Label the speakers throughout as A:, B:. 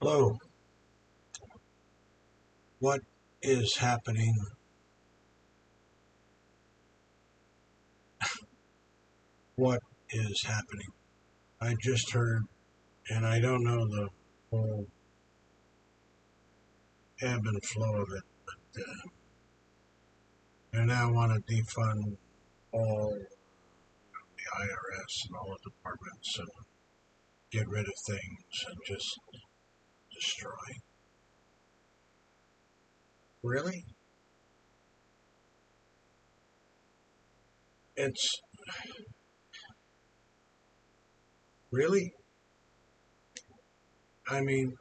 A: Hello, what is happening? What is happening? I just heard, and I don't know the whole ebb and flow of it, but they now want to defund all the IRS and all the departments and get rid of things and just destroy. Really? It's really? I mean,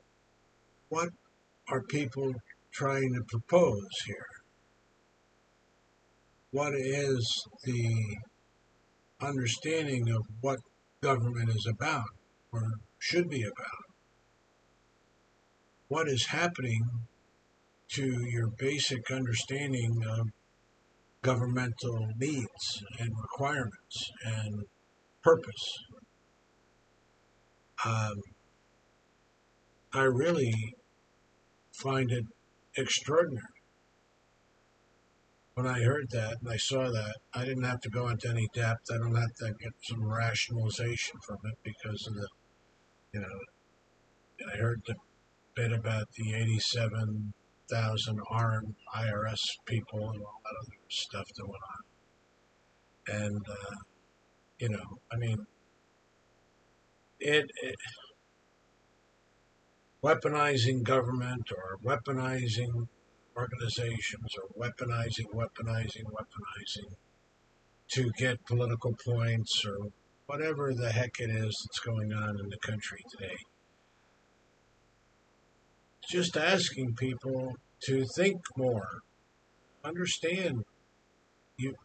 A: what are people trying to propose here? What is the understanding of what government is about or should be about? What is happening to your basic understanding of governmental needs and requirements and purpose? Um, I really find it extraordinary. When I heard that and I saw that, I didn't have to go into any depth. I don't have to get some rationalization from it because of the, you know, and I heard the bit about the 87,000 armed IRS people and all that other stuff that went on. And, I mean, it weaponizing government or weaponizing organizations or weaponizing to get political points or whatever the heck it is that's going on in the country today. Just asking people to think more, understand.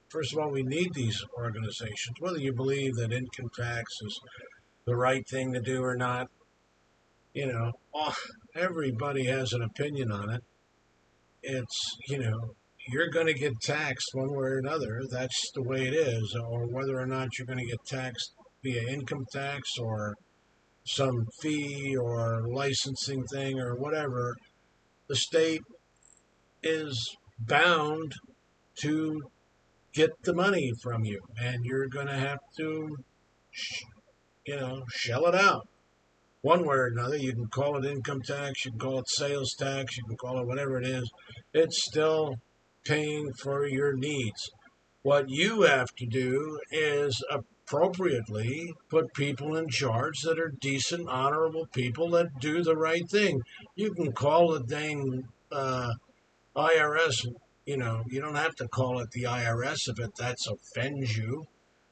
A: First of all, we need these organizations, whether you believe that income tax is the right thing to do or not. Everybody has an opinion on it. It's, you're going to get taxed one way or another. That's the way it is. Or whether or not you're going to get taxed via income tax or some fee or licensing thing or whatever, the state is bound to get the money from you, and you're going to have to, shell it out one way or another. You can call it income tax, you can call it sales tax, you can call it whatever it is. It's still paying for your needs. What you have to do is appropriately put people in charge that are decent, honorable people that do the right thing. You can call it dang IRS. You don't have to call it the IRS if that offends you.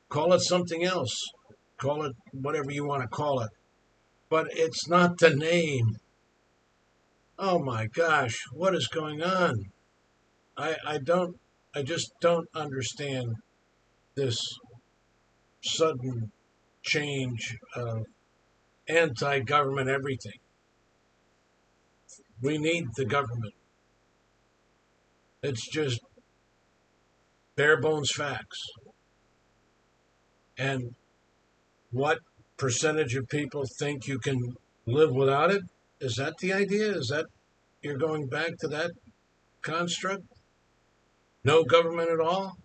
A: Call it something else. Call it whatever you want to call it. But it's not the name. Oh my gosh, what is going on? I just don't understand this sudden change of anti-government everything. We need the government. It's just bare bones facts. And what percentage of people think you can live without it? Is that the idea? Is that you're going back to that construct? No government at all?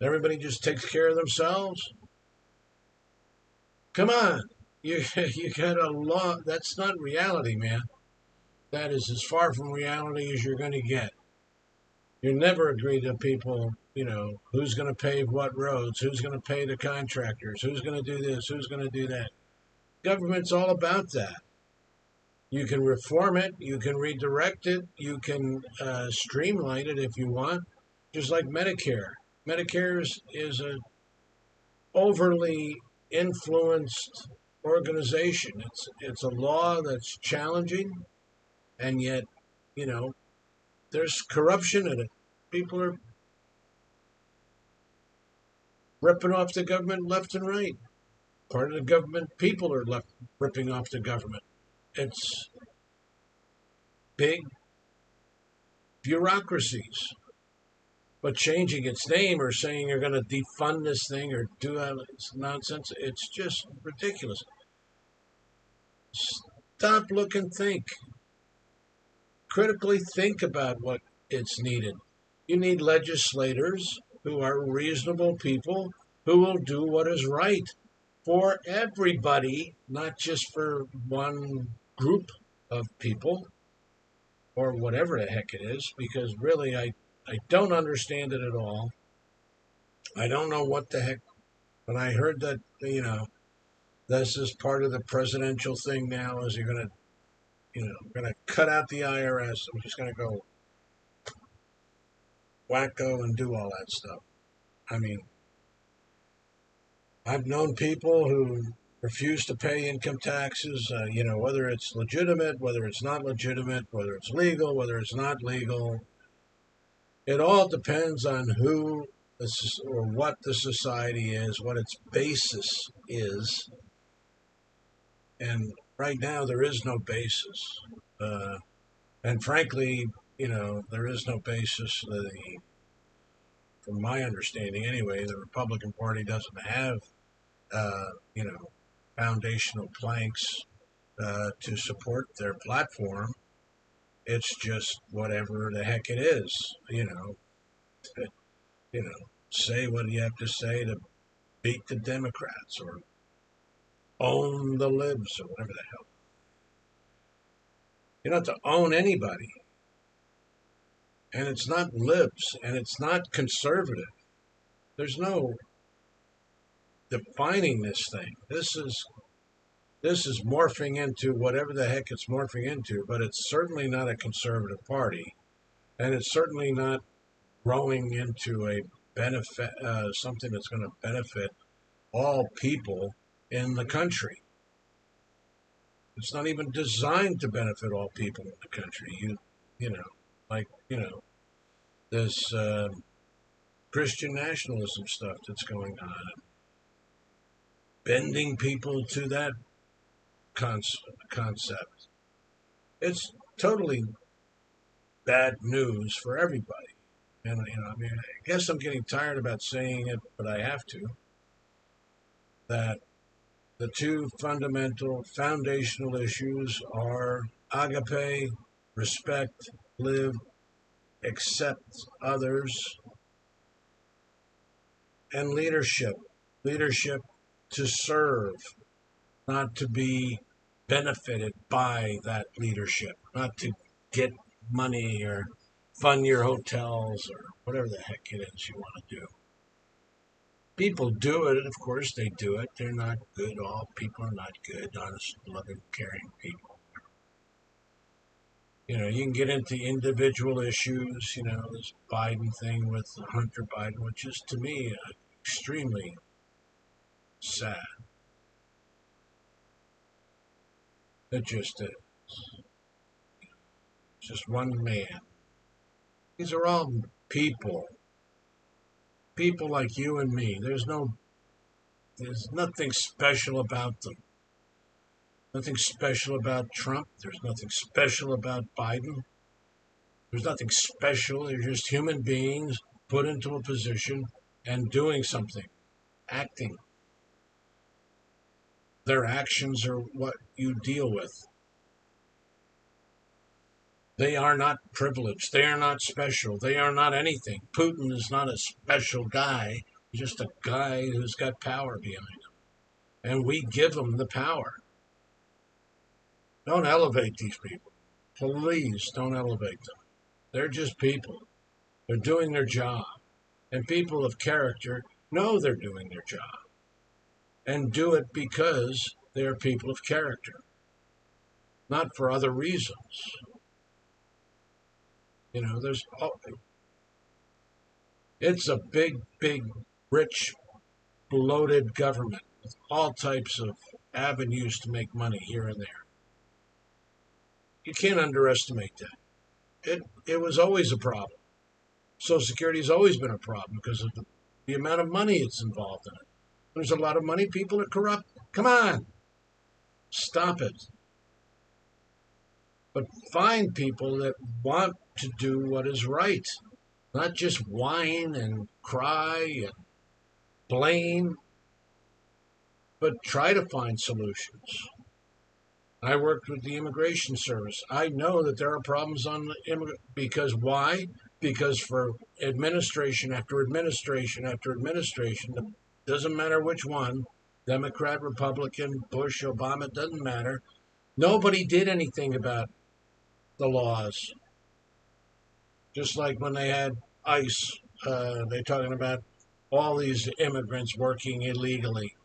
A: Everybody just takes care of themselves? Come on. You got a law. That's not reality, man. That is as far from reality as you're going to get. You never agree to people, who's going to pave what roads, who's going to pay the contractors, who's going to do this, who's going to do that. Government's all about that. You can reform it, you can redirect it, you can streamline it if you want, just like Medicare. Medicare is a overly influenced organization. It's a law that's challenging, and yet, there's corruption in it. People are ripping off the government left and right. Part of the government people are ripping off the government. It's big bureaucracies. But changing its name or saying you're going to defund this thing or do that nonsense, it's just ridiculous. Stop, look, and think. Critically think about what it's needed. You need legislators who are reasonable people who will do what is right for everybody, not just for one group of people or whatever the heck it is, because really I don't understand it at all. I don't know what the heck. When I heard that, this is part of the presidential thing now, is you're going to, going to cut out the IRS. I'm just going to go wacko and do all that stuff. I mean, I've known people who refuse to pay income taxes, whether it's legitimate, whether it's not legitimate, whether it's legal, whether it's not legal. It all depends on who or what the society is, what its basis is. And right now, there is no basis. And frankly, there is no basis. From my understanding anyway, the Republican Party doesn't have, foundational planks to support their platform. It's just whatever the heck it is, say what you have to say to beat the Democrats or own the libs or whatever the hell. You don't have to own anybody. And it's not libs and it's not conservative. There's no defining this thing. This is morphing into whatever the heck it's morphing into, but it's certainly not a conservative party, and it's certainly not growing into a benefit, something that's going to benefit all people in the country. It's not even designed to benefit all people in the country. This Christian nationalism stuff that's going on, bending people to that concept. It's totally bad news for everybody. And, I guess I'm getting tired about saying it, but I have to, that the two fundamental, foundational issues are agape, respect, live, accept others, and leadership. Leadership to serve, not to be benefited by that leadership, not to get money or fund your hotels or whatever the heck it is you want to do. People do it, of course they do it. They're not good. All people are not good, honest, loving, caring people. You can get into individual issues, this Biden thing with Hunter Biden, which is to me extremely sad. It just is. It's just one man. These are all people. People like you and me. There's nothing special about them. Nothing special about Trump. There's nothing special about Biden. There's nothing special. They're just human beings put into a position and doing something, acting. Their actions are what you deal with. They are not privileged. They are not special. They are not anything. Putin is not a special guy. He's just a guy who's got power behind him. And we give him the power. Don't elevate these people. Please don't elevate them. They're just people. They're doing their job. And people of character know they're doing their job. And do it because they're people of character. Not for other reasons. It's a big, big, rich, bloated government with all types of avenues to make money here and there. You can't underestimate that. It was always a problem. Social Security has always been a problem because of the amount of money it's involved in it. There's a lot of money. People are corrupt. Come on. Stop it. But find people that want to do what is right. Not just whine and cry and blame, but try to find solutions. I worked with the Immigration Service. I know that there are problems on the because why? Because for administration after administration after administration, doesn't matter which one, Democrat, Republican, Bush, Obama, it doesn't matter. Nobody did anything about the laws. Just like when they had ICE, they're talking about all these immigrants working illegally.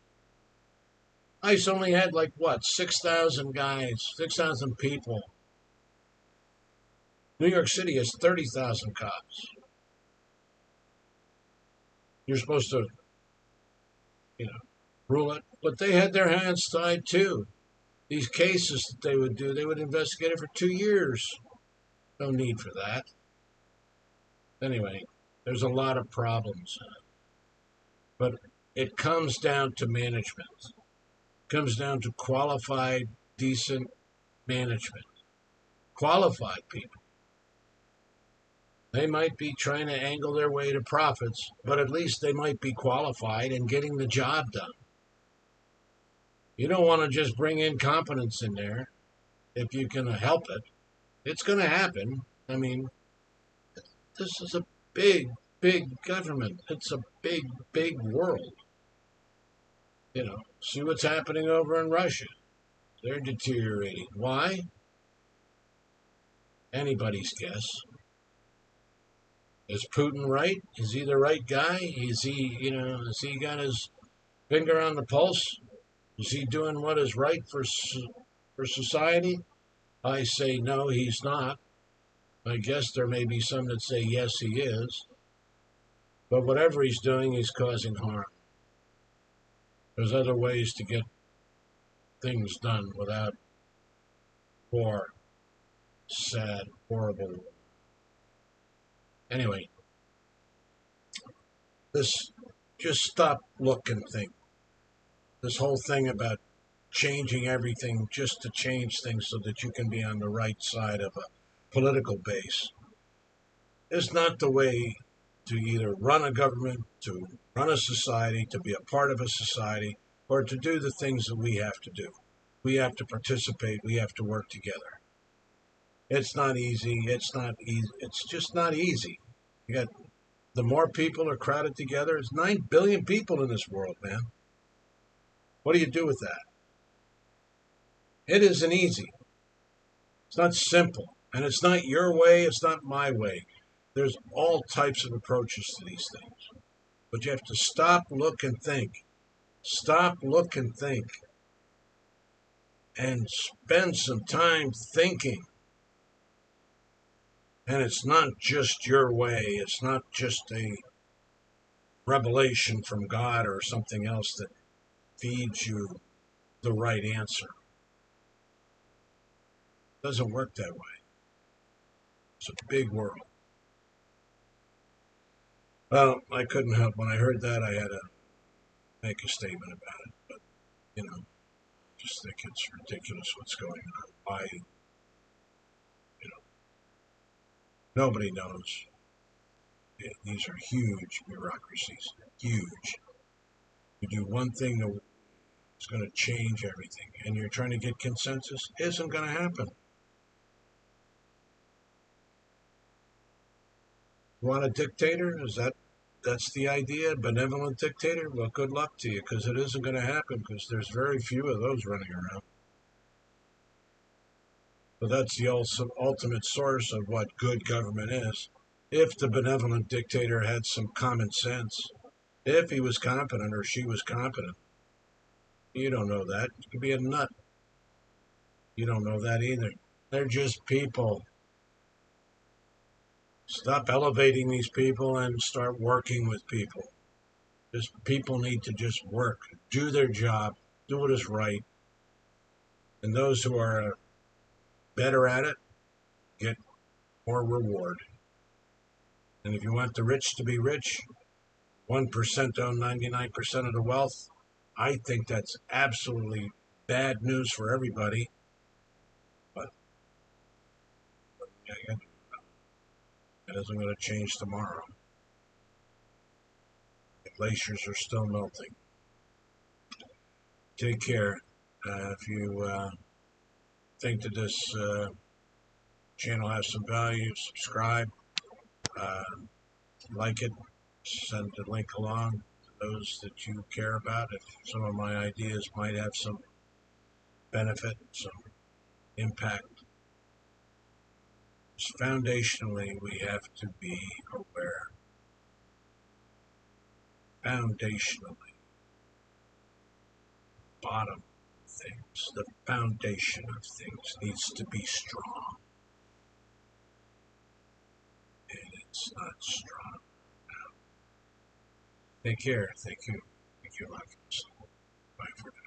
A: ICE only had like what, 6,000 guys, 6,000 people. New York City has 30,000 cops. You're supposed to, you know, rule it. But they had their hands tied too. These cases that they would do, they would investigate it for 2 years. No need for that. Anyway, there's a lot of problems. But it comes down to management. It comes down to qualified, decent management. Qualified people. They might be trying to angle their way to profits, but at least they might be qualified and getting the job done. You don't want to just bring incompetence in there if you can help it. It's going to happen. I mean, this is a big, big government. It's a big, big world. See what's happening over in Russia. They're deteriorating. Why? Anybody's guess. Is Putin right? Is he the right guy? Has he got his finger on the pulse? Is he doing what is right for society? I say no, he's not. I guess there may be some that say yes, he is. But whatever he's doing, he's causing harm. There's other ways to get things done without war. Sad, horrible. Anyway, just stop, look, and think. This whole thing about changing everything just to change things so that you can be on the right side of a political base is not the way to either run a government, to run a society, to be a part of a society, or to do the things that we have to do. We have to participate. We have to work together. It's not easy. It's not easy. It's just not easy. You got the more people are crowded together. There's 9 billion people in this world, man. What do you do with that? It isn't easy. It's not simple. And it's not your way. It's not my way. There's all types of approaches to these things. But you have to stop, look, and think. Stop, look, and think. And spend some time thinking. And it's not just your way. It's not just a revelation from God or something else that feeds you the right answer. It doesn't work that way. It's a big world. Well, I couldn't help. When I heard that, I had to make a statement about it. But, just think it's ridiculous what's going on. Why, nobody knows. These are huge bureaucracies. Huge. You do one thing that's going to change everything, and you're trying to get consensus. Isn't going to happen. You want a dictator? That's the idea? A benevolent dictator? Well, good luck to you, because it isn't going to happen, because there's very few of those running around. But that's the ultimate source of what good government is. If the benevolent dictator had some common sense, if he was competent or she was competent. You don't know that. You could be a nut. You don't know that either. They're just people. Stop elevating these people and start working with people. People need to just work, do their job, do what is right. And those who are better at it get more reward. And if you want the rich to be rich, 1% own 99% of the wealth, I think that's absolutely bad news for everybody. But yeah, it isn't going to change tomorrow. The glaciers are still melting. Take care. If you think that this channel has some value, subscribe, uh, like it, send the link along to those that you care about. If some of my ideas might have some benefit, some impact. Foundationally, we have to be aware. Foundationally, bottom of things, the foundation of things needs to be strong. And it's not strong now. Take care. Thank you. Thank you, Marcus. Bye for now.